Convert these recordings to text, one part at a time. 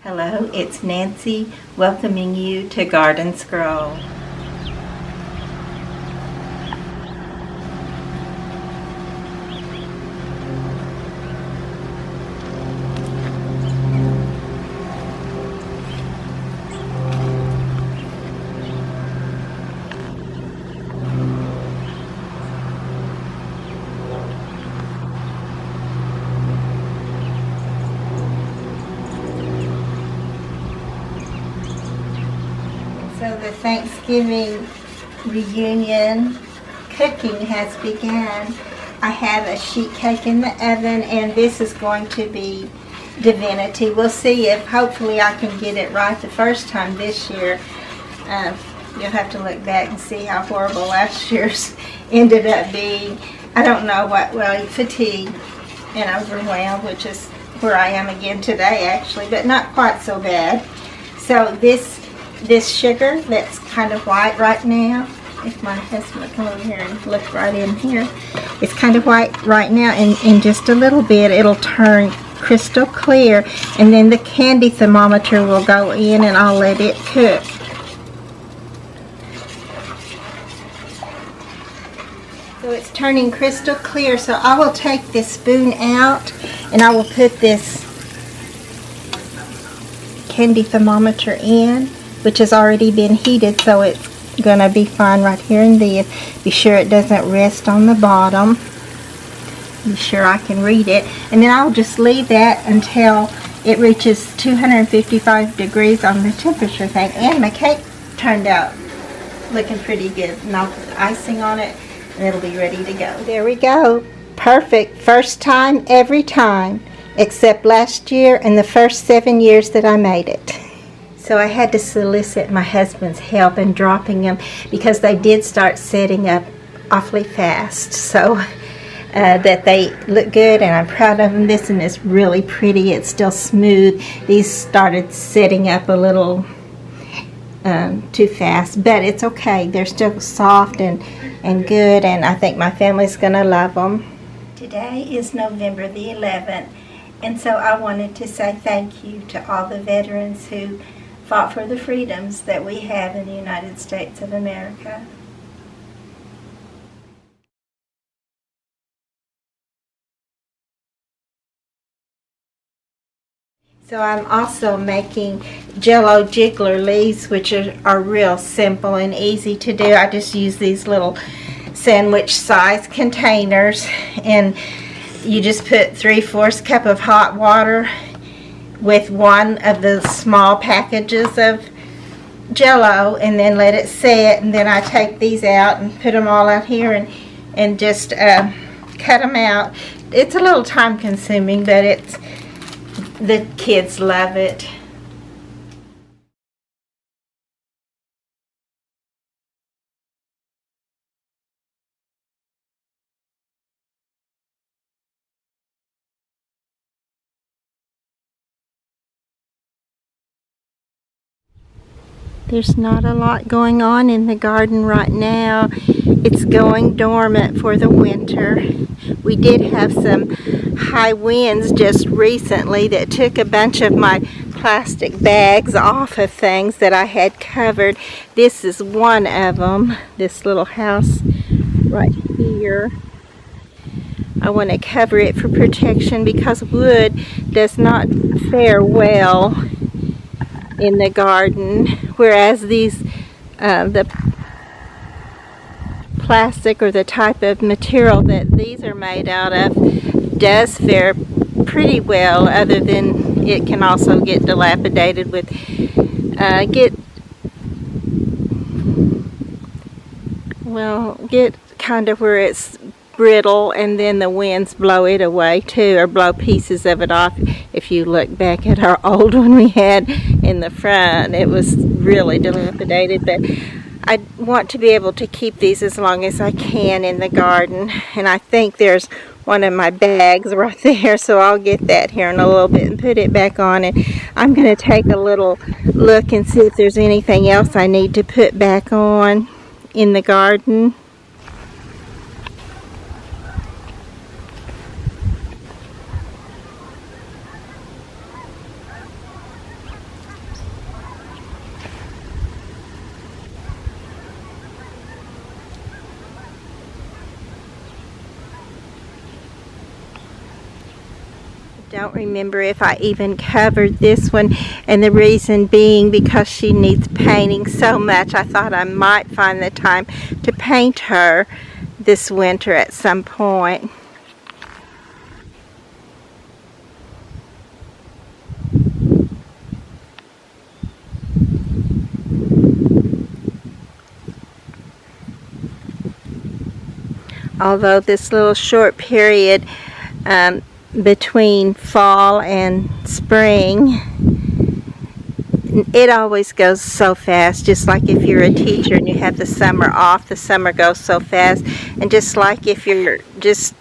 Hello, it's Nancy welcoming you to Garden Scroll. So the Thanksgiving reunion cooking has begun. I have a sheet cake in the oven, and this is going to be divinity. We'll see if hopefully I can get it right the first time this year. You'll have to look back and see how horrible last year's ended up being. I don't know what, well, fatigue and overwhelmed, which is where I am again today actually, but not quite so bad. So this sugar that's kind of white right now, if my husband would come over here and look right in here, it's kind of white right now, and in just a little bit it'll turn crystal clear, and then the candy thermometer will go in and I'll let it cook. So it's turning crystal clear, so I will take this spoon out and I will put this candy thermometer in, which has already been heated, so it's gonna be fine right here in this. Be sure it doesn't rest on the bottom. Be sure I can read it, and then I'll just leave that until it reaches 255 degrees on the temperature thing. And my cake turned out looking pretty good, and I'll put icing on it and it'll be ready to go. There we go. Perfect. First time every time, except last year and the first 7 years that I made it. So I had to solicit my husband's help in dropping them because they did start setting up awfully fast. So that they look good, and I'm proud of them. This one is really pretty. It's still smooth. These started setting up a little too fast, but it's okay. They're still soft and good, and I think my family's going to love them. Today is November the 11th, and so I wanted to say thank you to all the veterans who fought for the freedoms that we have in the United States of America. So I'm also making Jell-O jiggler leaves, which are real simple and easy to do. I just use these little sandwich size containers, and you just put 3/4 cup of hot water with one of the small packages of Jell-O, and then let it set, and then I take these out and put them all out here and just cut them out. It's a little time consuming, but the kids love it. There's not a lot going on in the garden right now. It's going dormant for the winter. We did have some high winds just recently that took a bunch of my plastic bags off of things that I had covered. This is one of them, this little house right here. I want to cover it for protection because wood does not fare well in the garden, whereas these the plastic or the type of material that these are made out of does fare pretty well, other than it can also get dilapidated with get kind of where it's brittle, and then the winds blow it away too, or blow pieces of it off. If you look back at our old one we had in the front, it was really dilapidated, but I want to be able to keep these as long as I can in the garden. And I think there's one of my bags right there, so I'll get that here in a little bit and put it back on, and I'm going to take a little look and see if there's anything else I need to put back on in the garden. don't remember if I even covered this one, and the reason being because she needs painting so much. I thought I might find the time to paint her this winter at some point. Although this little short period between fall and spring, it always goes so fast. Just like if you're a teacher and you have the summer off, the summer goes so fast. And just like if you're just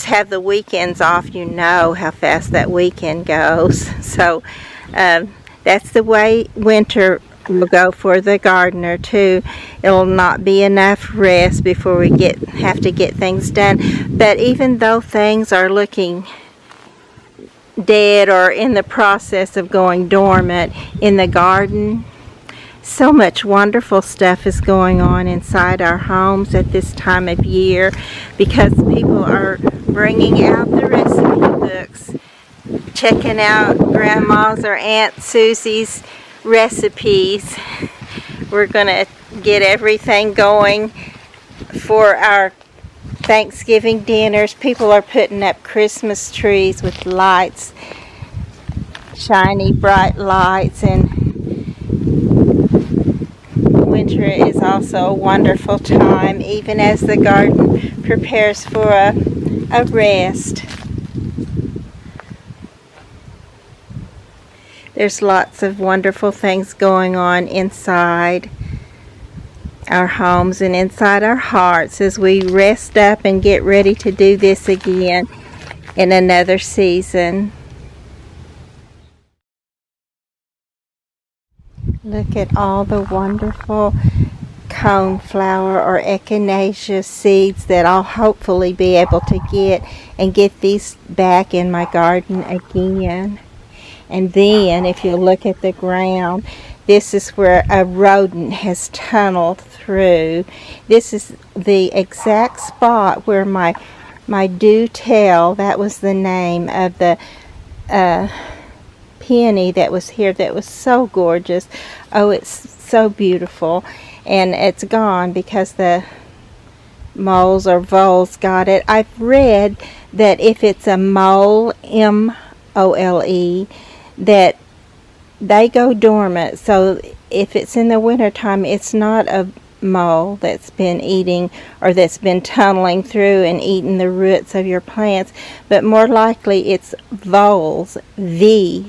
have the weekends off, you know how fast that weekend goes. So that's the way winter will go for the gardener too. It'll not be enough rest before we have to get things done. But even though things are looking dead or in the process of going dormant in the garden, so much wonderful stuff is going on inside our homes at this time of year, because people are bringing out the recipe books, checking out Grandma's or Aunt Susie's recipes. We're gonna get everything going for our Thanksgiving dinners. People are putting up Christmas trees with lights, shiny bright lights, and winter is also a wonderful time, even as the garden prepares for a rest. There's lots of wonderful things going on inside our homes and inside our hearts as we rest up and get ready to do this again in another season. Look at all the wonderful coneflower or echinacea seeds that I'll hopefully be able to get these back in my garden again. And then if you look at the ground, this is where a rodent has tunneled through. This is the exact spot where my do-tell, that was the name of the peony that was here, that was so gorgeous. Oh, it's so beautiful. And it's gone because the moles or voles got it. I've read that if it's a mole, M-O-L-E, that they go dormant. So if it's in the wintertime, it's not a mole that's been eating or that's been tunneling through and eating the roots of your plants, but more likely it's voles, V-O-L-E-S,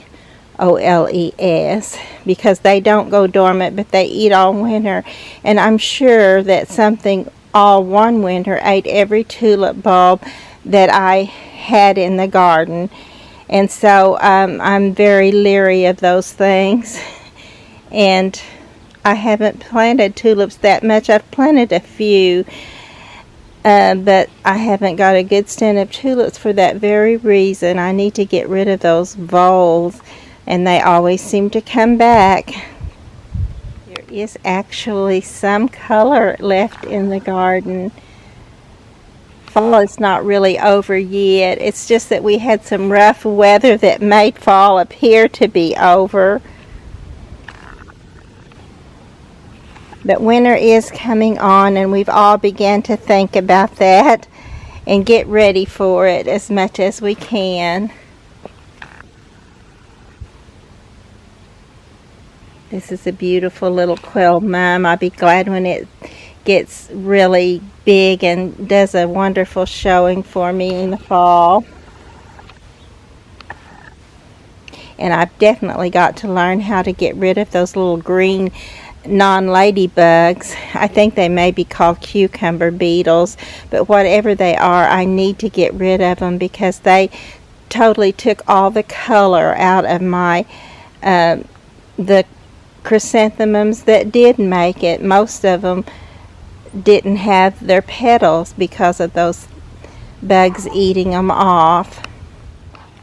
because they don't go dormant, but they eat all winter. And I'm sure that something all one winter ate every tulip bulb that I had in the garden. And so I'm very leery of those things. And I haven't planted tulips that much. I've planted a few, but I haven't got a good stand of tulips for that very reason. I need to get rid of those voles, and they always seem to come back. There is actually some color left in the garden. Fall is not really over yet. It's just that we had some rough weather that made fall appear to be over. But winter is coming on, and we've all begun to think about that and get ready for it as much as we can. This is a beautiful little quail mum. I'll be glad when it gets really big and does a wonderful showing for me in the fall. And I've definitely got to learn how to get rid of those little green non-ladybugs. I think they may be called cucumber beetles, but whatever they are, I need to get rid of them because they totally took all the color out of my the chrysanthemums that did make it. Most of them didn't have their petals because of those bugs eating them off.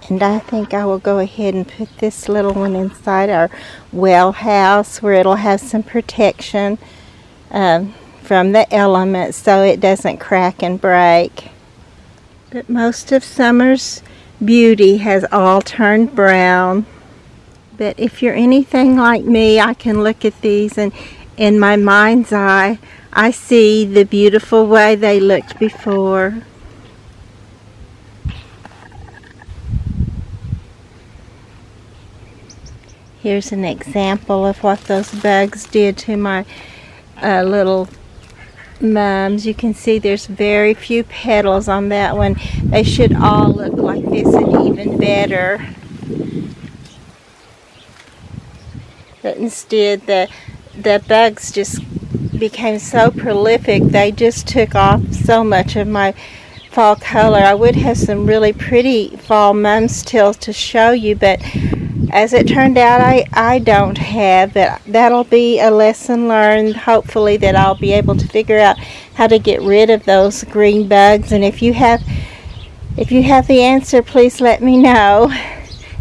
And I think I will go ahead and put this little one inside our well house where it'll have some protection from the elements so it doesn't crack and break. But most of summer's beauty has all turned brown. But if you're anything like me, I can look at these and in my mind's eye, I see the beautiful way they looked before. Here's an example of what those bugs did to my little mums. You can see there's very few petals on that one. They should all look like this and even better. But instead the bugs just became so prolific, they just took off so much of my fall color. I would have some really pretty fall mums still to show you, but as it turned out, I don't have. But that'll be a lesson learned, hopefully, that I'll be able to figure out how to get rid of those green bugs. And if you have the answer, please let me know.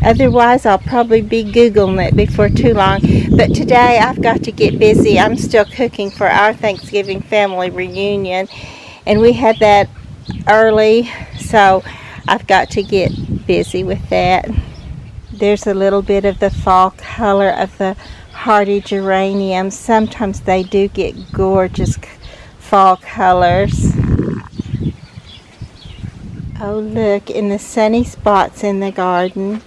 Otherwise, I'll probably be Googling it before too long. But today, I've got to get busy. I'm still cooking for our Thanksgiving family reunion. And we had that early, so I've got to get busy with that. There's a little bit of the fall color of the hardy geraniums. Sometimes they do get gorgeous fall colors. Oh, look, in the sunny spots in the garden,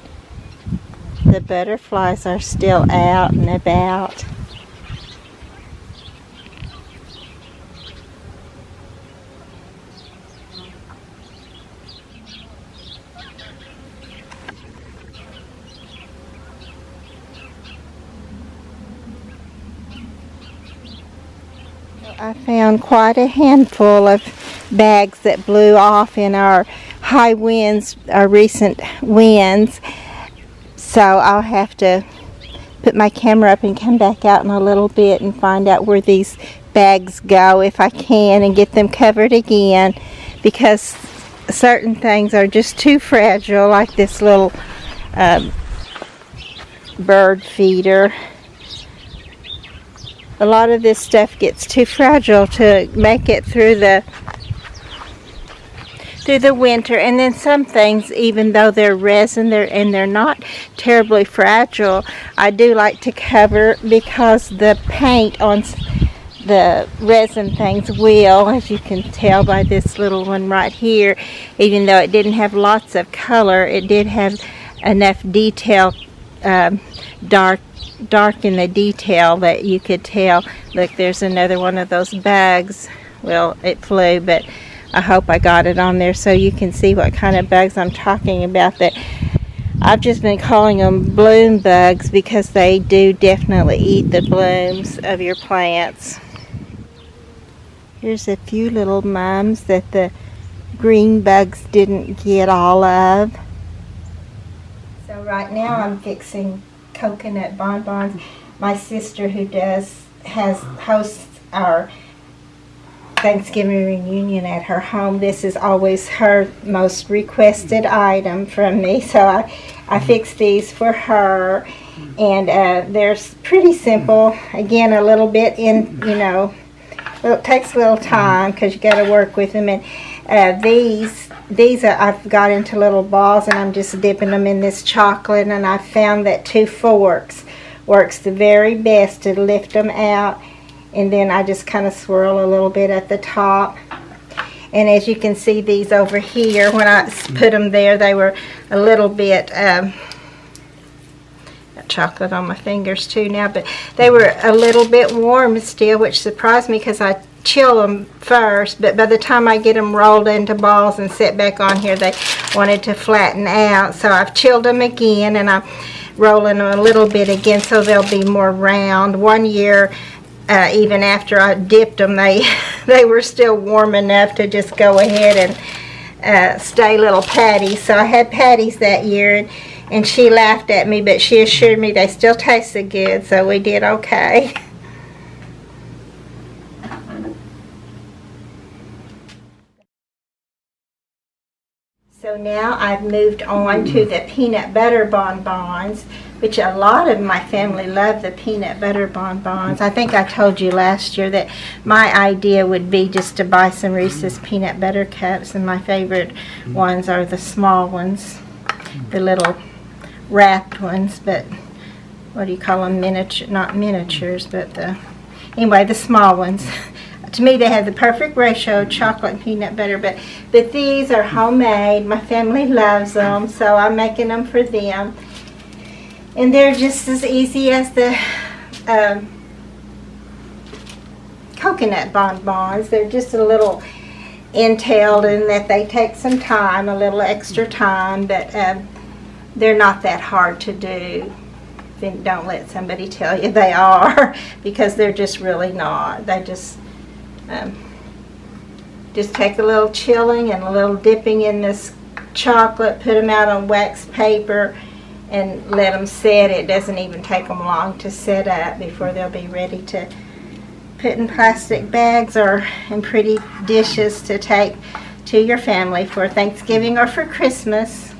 the butterflies are still out and about. I found quite a handful of bags that blew off in our high winds, our recent winds. So I'll have to put my camera up and come back out in a little bit and find out where these bags go if I can, and get them covered again, because certain things are just too fragile, like this little bird feeder. A lot of this stuff gets too fragile to make it through the winter. And then some things, even though they're resin and they're not terribly fragile, I do like to cover, because the paint on the resin things will, as you can tell by this little one right here, even though it didn't have lots of color, it did have enough detail, dark in the detail, that you could tell. Look, there's another one of those bugs. Well, it flew, but I hope I got it on there so you can see what kind of bugs I'm talking about. That I've just been calling them bloom bugs, because they do definitely eat the blooms of your plants. Here's a few little mums that the green bugs didn't get all of. So right now I'm fixing coconut bonbons. My sister, who hosts our Thanksgiving reunion at her home, this is always her most requested item from me, so I fixed these for her. And they're pretty simple. Again, a little bit it takes a little time, because you got to work with them. And these I've got into little balls, and I'm just dipping them in this chocolate, and I found that 2 forks works the very best to lift them out. And then I just kind of swirl a little bit at the top. And as you can see, these over here, when I put them there, they were a little bit chocolate on my fingers too now, but they were a little bit warm still, which surprised me, because I chill them first, but by the time I get them rolled into balls and set back on here, they wanted to flatten out. So I've chilled them again, and I'm rolling them a little bit again so they'll be more round. One year, even after I dipped them, they were still warm enough to just go ahead and stay little patties. So I had patties that year, and she laughed at me, but she assured me they still tasted good, so we did okay. So now I've moved on to the peanut butter bonbons, which a lot of my family love the peanut butter bonbons. I think I told you last year that my idea would be just to buy some Reese's peanut butter cups, and my favorite ones are the small ones. the little wrapped ones, but what do you call them? Miniature, not miniatures, but anyway, the small ones. To me, they have the perfect ratio of chocolate and peanut butter, but these are homemade. My family loves them, so I'm making them for them. And they're just as easy as the coconut bonbons. They're just a little entailed in that they take some time, a little extra time, but they're not that hard to do. Then don't let somebody tell you they are, because they're just really not. They just take a little chilling and a little dipping in this chocolate, put them out on wax paper, and let them set. It doesn't even take them long to set up before they'll be ready to put in plastic bags or in pretty dishes to take to your family for Thanksgiving or for Christmas.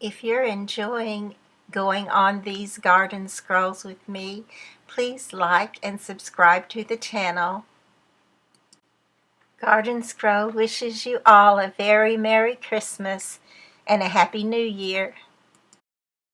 If you're enjoying going on these garden scrolls with me, please like and subscribe to the channel. Garden Scroll wishes you all a very Merry Christmas and a Happy New Year.